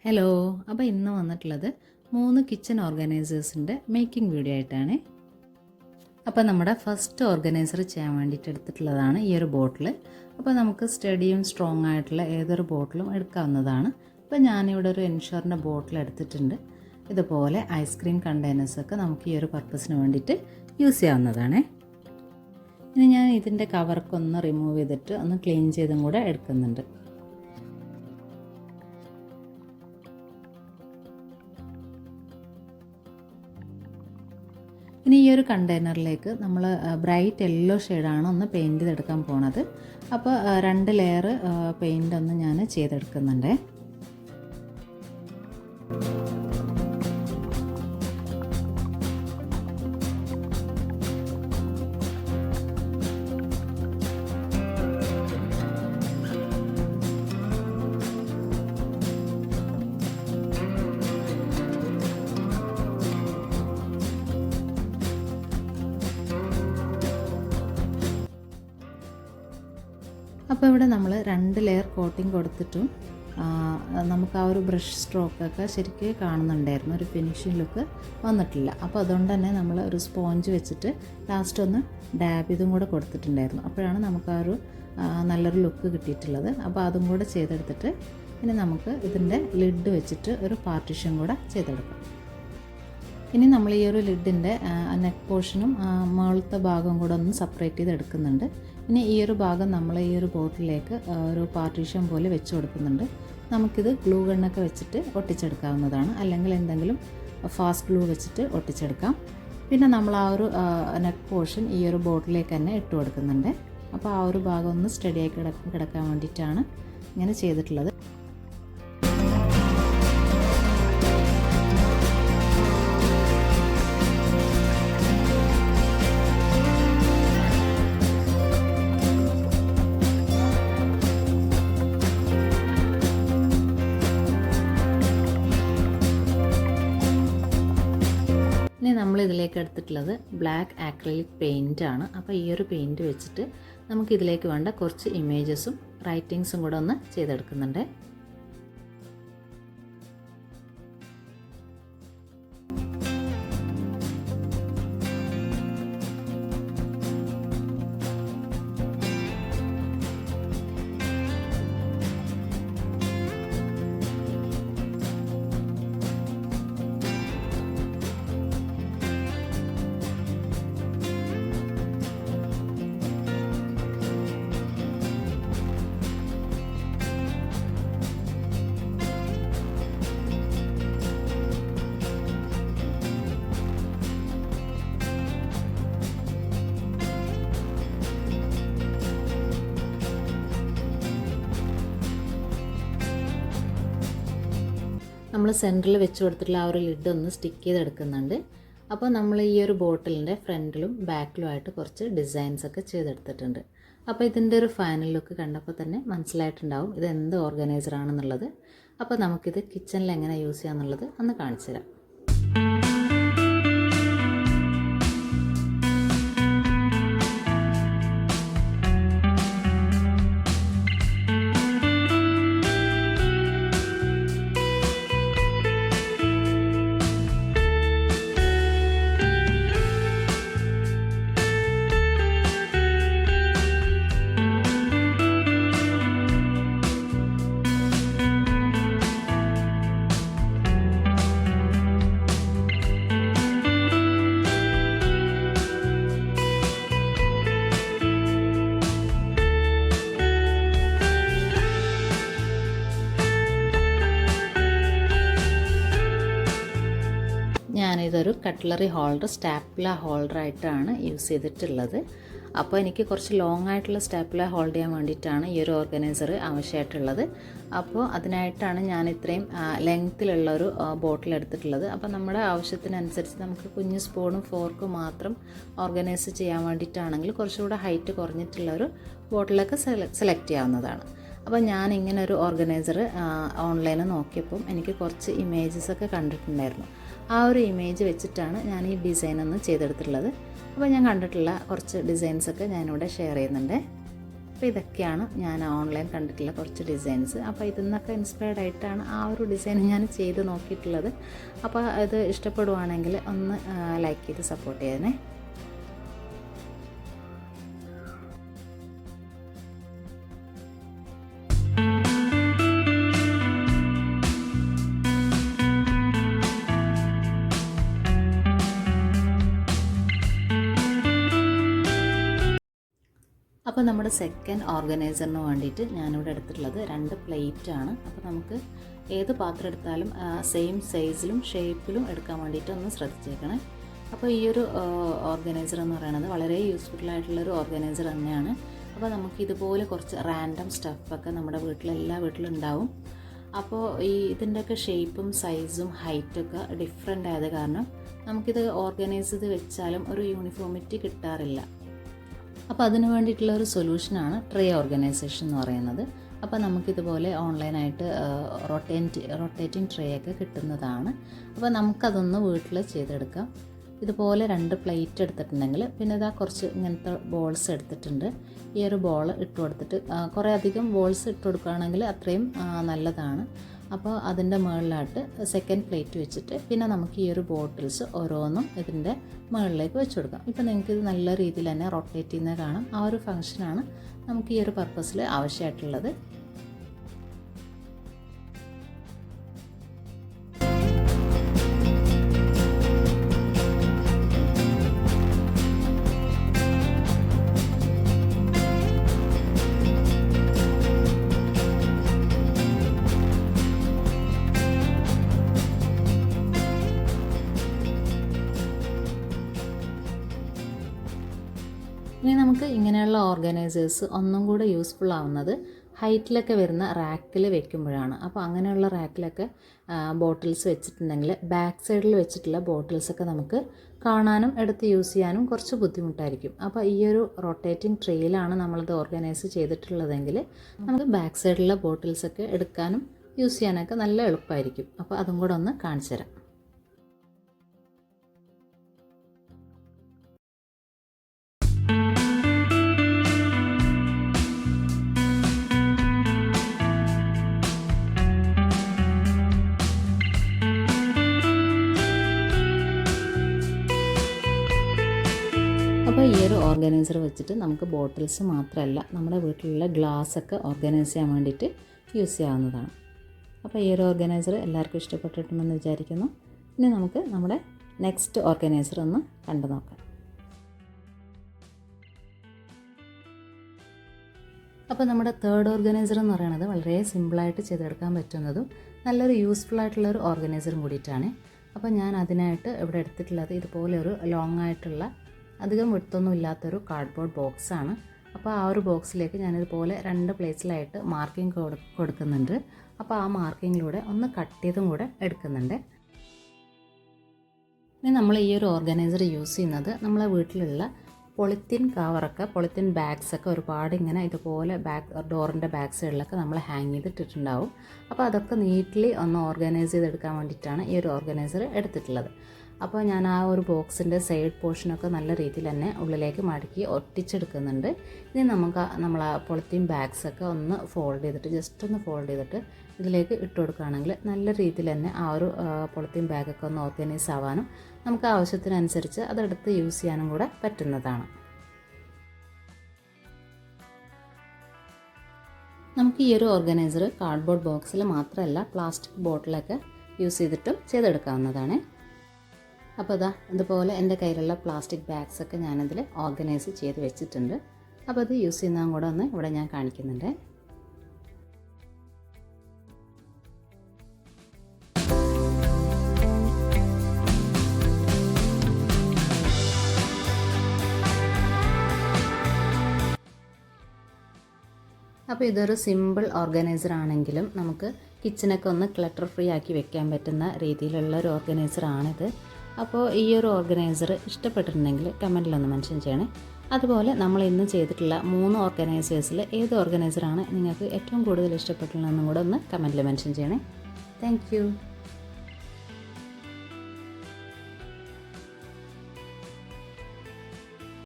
Hello. അപ്പോൾ ഇന്ന് വന്നിട്ടുള്ളത് 3 കിച്ചൺ ഓർഗനൈസേഴ്സിൻ്റെ മേക്കിംഗ് വീഡിയോ ആയിട്ടാണ്. അപ്പോൾ നമ്മുടെ ഫസ്റ്റ് ഓർഗനൈസർ ചെയ്യാൻ വേണ്ടിയിട്ട് എടുത്തിട്ടുള്ളതാണ് ഈ ഒരു ബോട്ടിൽ. അപ്പോൾ നമുക്ക് സ്റ്റഡിയും സ്ട്രോങ് ആയിട്ടുള്ള ഏതൊരു ബോട്ടിലും എടുക്കാവുന്നതാണ്. അപ്പോൾ ഞാനിവിടെ ഒരു എൻഷുറിൻ്റെ ബോട്ടിൽ എടുത്തിട്ടുണ്ട്. ഇതുപോലെ ഐസ്ക്രീം കണ്ടെയ്നേഴ്സൊക്കെ നമുക്ക് ഈ ഒരു പർപ്പസിന് വേണ്ടിയിട്ട് യൂസ് ചെയ്യാവുന്നതാണ്. ഇനി ഞാൻ ഇതിൻ്റെ കവറൊക്കെ ഒന്ന് റിമൂവ് ചെയ്തിട്ട് ഒന്ന് ക്ലീൻ ചെയ്തും കൂടെ എടുക്കുന്നുണ്ട്. ഇനി ഈ ഒരു കണ്ടെയ്നറിലേക്ക് നമ്മൾ ബ്രൈറ്റ് യെല്ലോ ഷെയ്ഡാണ് ഒന്ന് പെയിൻറ്റ് ചെയ്തെടുക്കാൻ പോണത്. അപ്പോൾ 2 ലെയർ പെയിൻ്റ് ഒന്ന് ഞാൻ ചെയ്തെടുക്കുന്നുണ്ട്. അപ്പോൾ ഇവിടെ നമ്മൾ 2 ലെയർ കോട്ടിങ് കൊടുത്തിട്ടും നമുക്ക് ആ ഒരു ബ്രഷ് സ്ട്രോക്കൊക്കെ ശരിക്കും കാണുന്നുണ്ടായിരുന്നു, ഒരു ഫിനിഷിംഗ് ലുക്ക് വന്നിട്ടില്ല. അപ്പോൾ അതുകൊണ്ട് തന്നെ നമ്മൾ ഒരു സ്പോഞ്ച് വെച്ചിട്ട് ലാസ്റ്റ് ഒന്ന് ഡാബ് ഇതും കൂടെ കൊടുത്തിട്ടുണ്ടായിരുന്നു. അപ്പോഴാണ് നമുക്ക് ആ ഒരു നല്ലൊരു ലുക്ക് കിട്ടിയിട്ടുള്ളത്. അപ്പോൾ അതും കൂടെ ചെയ്തെടുത്തിട്ട് ഇനി നമുക്ക് ഇതിൻ്റെ ലിഡ് വെച്ചിട്ട് ഒരു പാർട്ടീഷൻ കൂടെ ചെയ്തെടുക്കാം. ഇനി നമ്മൾ ഈ ഒരു ലിഡിൻ്റെ നെക്ക് പോർഷനും മുകളിലത്തെ ഭാഗവും കൂടെ ഒന്ന് സെപ്പറേറ്റ് ചെയ്ത് എടുക്കുന്നുണ്ട്. ഇനി ഈ ഒരു ഭാഗം നമ്മൾ ഈ ഒരു ബോട്ടിലേക്ക് ഒരു പാർട്ടീഷൻ പോലെ വെച്ച് കൊടുക്കുന്നുണ്ട്. നമുക്കിത് ഗ്ലൂ ഗണ്ണൊക്കെ വെച്ചിട്ട് ഒട്ടിച്ചെടുക്കാവുന്നതാണ്, അല്ലെങ്കിൽ എന്തെങ്കിലും ഫാസ്റ്റ് ഗ്ലൂ വെച്ചിട്ട് ഒട്ടിച്ചെടുക്കാം. പിന്നെ നമ്മൾ ആ ഒരു നെക്ക് പോർഷൻ ഈ ഒരു ബോട്ടിലേക്ക് തന്നെ ഇട്ട് കൊടുക്കുന്നുണ്ട്. അപ്പോൾ ആ ഒരു ഭാഗം ഒന്ന് സ്റ്റഡിയായി കിടക്കാൻ വേണ്ടിയിട്ടാണ് ഇങ്ങനെ ചെയ്തിട്ടുള്ളത്. ഇനി നമ്മൾ ഇതിലേക്ക് എടുത്തിട്ടുള്ളത് ബ്ലാക്ക് ആക്രിലിക് പെയിൻ്റ് ആണ്. അപ്പോൾ ഈ ഒരു പെയിൻറ്റ് വെച്ചിട്ട് നമുക്ക് ഇതിലേക്ക് വേണ്ട കുറച്ച് ഇമേജസും റൈറ്റിങ്സും കൂടെ ഒന്ന് ചെയ്തെടുക്കുന്നുണ്ട്. നമ്മൾ സെൻറ്ററിൽ വെച്ച് കൊടുത്തിട്ടുള്ള ആ ഒരു ലിഡ് ഒന്ന് സ്റ്റിക്ക് ചെയ്തെടുക്കുന്നുണ്ട്. അപ്പോൾ നമ്മൾ ഈ ഒരു ബോട്ടിലിൻ്റെ ഫ്രണ്ടിലും ബാക്കിലുമായിട്ട് കുറച്ച് ഡിസൈൻസ് ഒക്കെ ചെയ്തെടുത്തിട്ടുണ്ട്. അപ്പോൾ ഇതിൻ്റെ ഒരു ഫൈനൽ ലുക്ക് കണ്ടപ്പോൾ തന്നെ മനസ്സിലായിട്ടുണ്ടാവും ഇത് എന്ത് ഓർഗനൈസറാണെന്നുള്ളത്. അപ്പോൾ നമുക്കിത് കിച്ചണിൽ എങ്ങനെ യൂസ് ചെയ്യാമെന്നുള്ളത് ഒന്ന് കാണിച്ചു തരാം. ഞാനിതൊരു കട്ട്ലറി ഹോൾഡർ, സ്റ്റാപ്ല ഹോൾഡറായിട്ടാണ് യൂസ് ചെയ്തിട്ടുള്ളത്. അപ്പോൾ എനിക്ക് കുറച്ച് ലോങ് ആയിട്ടുള്ള സ്റ്റാപ്ല ഹോൾഡ് ചെയ്യാൻ വേണ്ടിയിട്ടാണ് ഈ ഒരു ഓർഗനൈസർ ആവശ്യമായിട്ടുള്ളത്. അപ്പോൾ അതിനായിട്ടാണ് ഞാൻ ഇത്രയും ലെങ്ത്തിലുള്ളൊരു ബോട്ടിൽ എടുത്തിട്ടുള്ളത്. അപ്പോൾ നമ്മുടെ ആവശ്യത്തിനനുസരിച്ച് നമുക്ക് കുഞ്ഞു സ്പൂണും ഫോർക്കും മാത്രം ഓർഗനൈസ് ചെയ്യാൻ വേണ്ടിയിട്ടാണെങ്കിൽ കുറച്ചുകൂടെ ഹൈറ്റ് കുറഞ്ഞിട്ടുള്ളൊരു ബോട്ടിലൊക്കെ സെലക്ട് ചെയ്യാവുന്നതാണ്. അപ്പോൾ ഞാൻ ഇങ്ങനെ ഒരു ഓർഗനൈസർ ഓൺലൈനിൽ നോക്കിയപ്പം എനിക്ക് കുറച്ച് ഇമേജസൊക്കെ കണ്ടിട്ടുണ്ടായിരുന്നു. ആ ഒരു ഇമേജ് വെച്ചിട്ടാണ് ഞാൻ ഈ ഡിസൈൻ ഒന്ന് ചെയ്തെടുത്തിട്ടുള്ളത്. അപ്പോൾ ഞാൻ കണ്ടിട്ടുള്ള കുറച്ച് ഡിസൈൻസൊക്കെ ഞാനിവിടെ ഷെയർ ചെയ്യുന്നുണ്ട്. അപ്പോൾ ഇതൊക്കെയാണ് ഞാൻ ഓൺലൈൻ കണ്ടിട്ടുള്ള കുറച്ച് ഡിസൈൻസ്. അപ്പോൾ ഇതിൽ നിന്നൊക്കെ ഇൻസ്പയർഡ് ആയിട്ടാണ് ആ ഒരു ഡിസൈൻ ഞാൻ ചെയ്ത് നോക്കിയിട്ടുള്ളത്. അപ്പോൾ ഇത് ഇഷ്ടപ്പെടുവാണെങ്കിൽ ഒന്ന് ലൈക്ക് ചെയ്ത് സപ്പോർട്ട് ചെയ്യണേ. അപ്പോൾ നമ്മുടെ സെക്കൻഡ് ഓർഗനൈസറിന് വേണ്ടിയിട്ട് ഞാനിവിടെ എടുത്തിട്ടുള്ളത് 2 പ്ലേറ്റാണ്. അപ്പോൾ നമുക്ക് ഏത് പാത്രം എടുത്താലും സെയിം സൈസിലും ഷേപ്പിലും എടുക്കാൻ വേണ്ടിയിട്ട് ഒന്ന് ശ്രദ്ധിച്ചേക്കണേ. അപ്പോൾ ഈ ഒരു ഓർഗനൈസർ എന്ന് പറയുന്നത് വളരെ യൂസ്ഫുള്ളായിട്ടുള്ളൊരു ഓർഗനൈസർ തന്നെയാണ്. അപ്പോൾ നമുക്ക് ഇതുപോലെ കുറച്ച് റാൻഡം സ്റ്റഫൊക്കെ നമ്മുടെ എല്ലാ വീട്ടിലും ഉണ്ടാവും. അപ്പോൾ ഇതിൻ്റെയൊക്കെ ഷേപ്പും സൈസും ഹൈറ്റൊക്കെ ഡിഫറെൻ്റ് ആയത് കാരണം നമുക്കിത് ഓർഗനൈസ് ചെയ്ത് വെച്ചാലും ഒരു യൂണിഫോമിറ്റി കിട്ടാറില്ല. അപ്പോൾ അതിന് വേണ്ടിയിട്ടുള്ള ഒരു സൊല്യൂഷനാണ് ട്രേ ഓർഗനൈസേഷൻ എന്ന് പറയുന്നത്. അപ്പോൾ നമുക്കിതുപോലെ ഓൺലൈനായിട്ട് റൊട്ടേറ്റിംഗ് ട്രേ ഒക്കെ കിട്ടുന്നതാണ്. അപ്പോൾ നമുക്കതൊന്ന് വീട്ടിൽ ചെയ്തെടുക്കാം. ഇതുപോലെ 2 പ്ലേറ്റ് എടുത്തിട്ടുണ്ടെങ്കിൽ പിന്നെ ഇതാ കുറച്ച് ഇങ്ങനത്തെ ബോൾസ് എടുത്തിട്ടുണ്ട്. ഈ ഒരു ബോൾ ഇട്ട് കൊടുത്തിട്ട് കുറേ അധികം ബോൾസ് ഇട്ട് കൊടുക്കുകയാണെങ്കിൽ അത്രയും നല്ലതാണ്. അപ്പോൾ അതിൻ്റെ മുകളിലായിട്ട് സെക്കൻഡ് പ്ലേറ്റ് വെച്ചിട്ട് പിന്നെ നമുക്ക് ഈ ഒരു ബോട്ടിൽസ് ഓരോന്നും ഇതിൻ്റെ മുകളിലേക്ക് വെച്ച് കൊടുക്കാം. ഇപ്പോൾ നിങ്ങൾക്ക് ഇത് നല്ല രീതിയിൽ തന്നെ റൊട്ടേറ്റ് ചെയ്യുന്നത് കാണാം. ആ ഒരു ഫംഗ്ഷനാണ് നമുക്ക് ഈ ഒരു പർപ്പസിൽ ആവശ്യമായിട്ടുള്ളത്. ഇനി നമുക്ക് ഇങ്ങനെയുള്ള ഓർഗനൈസേഴ്സ് ഒന്നും കൂടെ യൂസ്ഫുൾ ആവുന്നത് ഹൈറ്റിലൊക്കെ വരുന്ന റാക്കിൽ വെക്കുമ്പോഴാണ്. അപ്പോൾ അങ്ങനെയുള്ള റാക്കിലൊക്കെ ബോട്ടിൽസ് വെച്ചിട്ടുണ്ടെങ്കിൽ ബാക്ക് സൈഡിൽ വെച്ചിട്ടുള്ള ബോട്ടിൽസൊക്കെ നമുക്ക് കാണാനും എടുത്ത് യൂസ് ചെയ്യാനും കുറച്ച് ബുദ്ധിമുട്ടായിരിക്കും. അപ്പോൾ ഈ ഒരു റൊട്ടേറ്റിംഗ് ട്രേയിലാണ് നമ്മളിത് ഓർഗനൈസ് ചെയ്തിട്ടുള്ളതെങ്കിൽ നമുക്ക് ബാക്ക് സൈഡിലുള്ള ബോട്ടിൽസൊക്കെ എടുക്കാനും യൂസ് ചെയ്യാനൊക്കെ നല്ല എളുപ്പമായിരിക്കും. അപ്പോൾ അതും കൂടെ ഒന്ന് കാണിച്ചു തരാം. അപ്പോൾ ഈ ഒരു ഓർഗനൈസർ വെച്ചിട്ട് നമുക്ക് ബോട്ടിൽസ് മാത്രമല്ല നമ്മുടെ വീട്ടിലുള്ള ഗ്ലാസ്സൊക്കെ ഓർഗനൈസ് ചെയ്യാൻ വേണ്ടിയിട്ട് യൂസ് ചെയ്യാവുന്നതാണ്. അപ്പോൾ ഈ ഒരു ഓർഗനൈസർ എല്ലാവർക്കും ഇഷ്ടപ്പെട്ടിട്ടുണ്ടെന്ന് വിചാരിക്കുന്നു. ഇനി നമുക്ക് നമ്മുടെ നെക്സ്റ്റ് ഓർഗനൈസർ ഒന്ന് കണ്ടു നോക്കാം. അപ്പോൾ നമ്മുടെ തേർഡ് ഓർഗനൈസർ എന്ന് പറയുന്നത് വളരെ സിമ്പിളായിട്ട് ചെയ്തെടുക്കാൻ പറ്റുന്നതും നല്ലൊരു യൂസ്ഫുള്ളായിട്ടുള്ളൊരു ഓർഗനൈസറും കൂടിയിട്ടാണ്. അപ്പോൾ ഞാൻ അതിനായിട്ട് ഇവിടെ എടുത്തിട്ടുള്ളത് ഇതുപോലെ ഒരു ലോങ് ആയിട്ടുള്ള അധികം വിട്ടൊന്നും ഇല്ലാത്തൊരു കാർഡ്ബോർഡ് ബോക്സാണ്. അപ്പോൾ ആ ഒരു ബോക്സിലേക്ക് ഞാനിതുപോലെ 2 പ്ലേസിലായിട്ട് മാർക്കിംഗ് കൊടുക്കുന്നുണ്ട്. അപ്പോൾ ആ മാർക്കിങ്ങിലൂടെ ഒന്ന് കട്ട് ചെയ്തും കൂടെ എടുക്കുന്നുണ്ട്. ഇനി നമ്മൾ ഈ ഒരു ഓർഗനൈസർ യൂസ് ചെയ്യുന്നത് നമ്മളെ വീട്ടിലുള്ള പൊളിത്തീൻ കവറൊക്കെ പൊളിത്തീൻ ബാഗ്സൊക്കെ ഒരുപാട് ഇങ്ങനെ ഇതുപോലെ ഡോറിൻ്റെ ബാക്ക് സൈഡിലൊക്കെ നമ്മൾ ഹാങ് ചെയ്തിട്ടിട്ടുണ്ടാവും. അപ്പോൾ അതൊക്കെ നീറ്റ്ലി ഒന്ന് ഓർഗനൈസ് ചെയ്തെടുക്കാൻ വേണ്ടിയിട്ടാണ് ഈ ഒരു ഓർഗനൈസർ എടുത്തിട്ടുള്ളത്. അപ്പോൾ ഞാൻ ആ ഒരു ബോക്സിൻ്റെ സൈഡ് പോർഷനൊക്കെ നല്ല രീതിയിൽ തന്നെ ഉള്ളിലേക്ക് മടക്കി ഒട്ടിച്ചെടുക്കുന്നുണ്ട്. ഇനി നമുക്ക് നമ്മൾ ആ പൊളിത്തീൻ ബാഗ്സൊക്കെ ഒന്ന് ഫോൾഡ് ചെയ്തിട്ട് ജസ്റ്റ് ഒന്ന് ഫോൾഡ് ചെയ്തിട്ട് ഇതിലേക്ക് ഇട്ട് കൊടുക്കുകയാണെങ്കിൽ നല്ല രീതിയിൽ തന്നെ ആ ഒരു പൊളിത്തീൻ ബാഗൊക്കെ ഒന്ന് ഓർഗനൈസ് ആവാനും നമുക്ക് ആവശ്യത്തിനനുസരിച്ച് അതെടുത്ത് യൂസ് ചെയ്യാനും കൂടെ പറ്റുന്നതാണ്. നമുക്ക് ഈ ഒരു ഓർഗനൈസർ കാർഡ്ബോർഡ് ബോക്സിൽ മാത്രമല്ല പ്ലാസ്റ്റിക് ബോട്ടിലൊക്കെ യൂസ് ചെയ്തിട്ടും ചെയ്തെടുക്കാവുന്നതാണ്. അപ്പോൾ ഇതുപോലെ എൻ്റെ കയ്യിലുള്ള പ്ലാസ്റ്റിക് ബാഗ്സൊക്കെ ഞാനതിൽ ഓർഗനൈസ് ചെയ്ത് വെച്ചിട്ടുണ്ട്. അപ്പോൾ അത് യൂസ് ചെയ്യുന്നതും കൂടെ ഒന്ന് ഇവിടെ ഞാൻ കാണിക്കുന്നുണ്ട്. അപ്പോൾ ഇതൊരു സിമ്പിൾ ഓർഗനൈസർ ആണെങ്കിലും നമുക്ക് കിച്ചണൊക്കെ ഒന്ന് ക്ലട്ടർ ഫ്രീ ആക്കി വെക്കാൻ പറ്റുന്ന രീതിയിലുള്ള ഒരു ഓർഗനൈസറാണിത്. അപ്പോൾ ഈ ഒരു ഓർഗനൈസർ ഇഷ്ടപ്പെട്ടിട്ടുണ്ടെങ്കിൽ കമൻറ്റിലൊന്ന് മെൻഷൻ ചെയ്യണേ. അതുപോലെ നമ്മൾ ഇന്ന് ചെയ്തിട്ടുള്ള 3 ഓർഗനൈസേഴ്സിൽ ഏത് ഓർഗനൈസറാണ് നിങ്ങൾക്ക് ഏറ്റവും കൂടുതൽ ഇഷ്ടപ്പെട്ടുള്ളതെന്നും കൂടെ ഒന്ന് കമൻറ്റിൽ മെൻഷൻ ചെയ്യണേ. താങ്ക്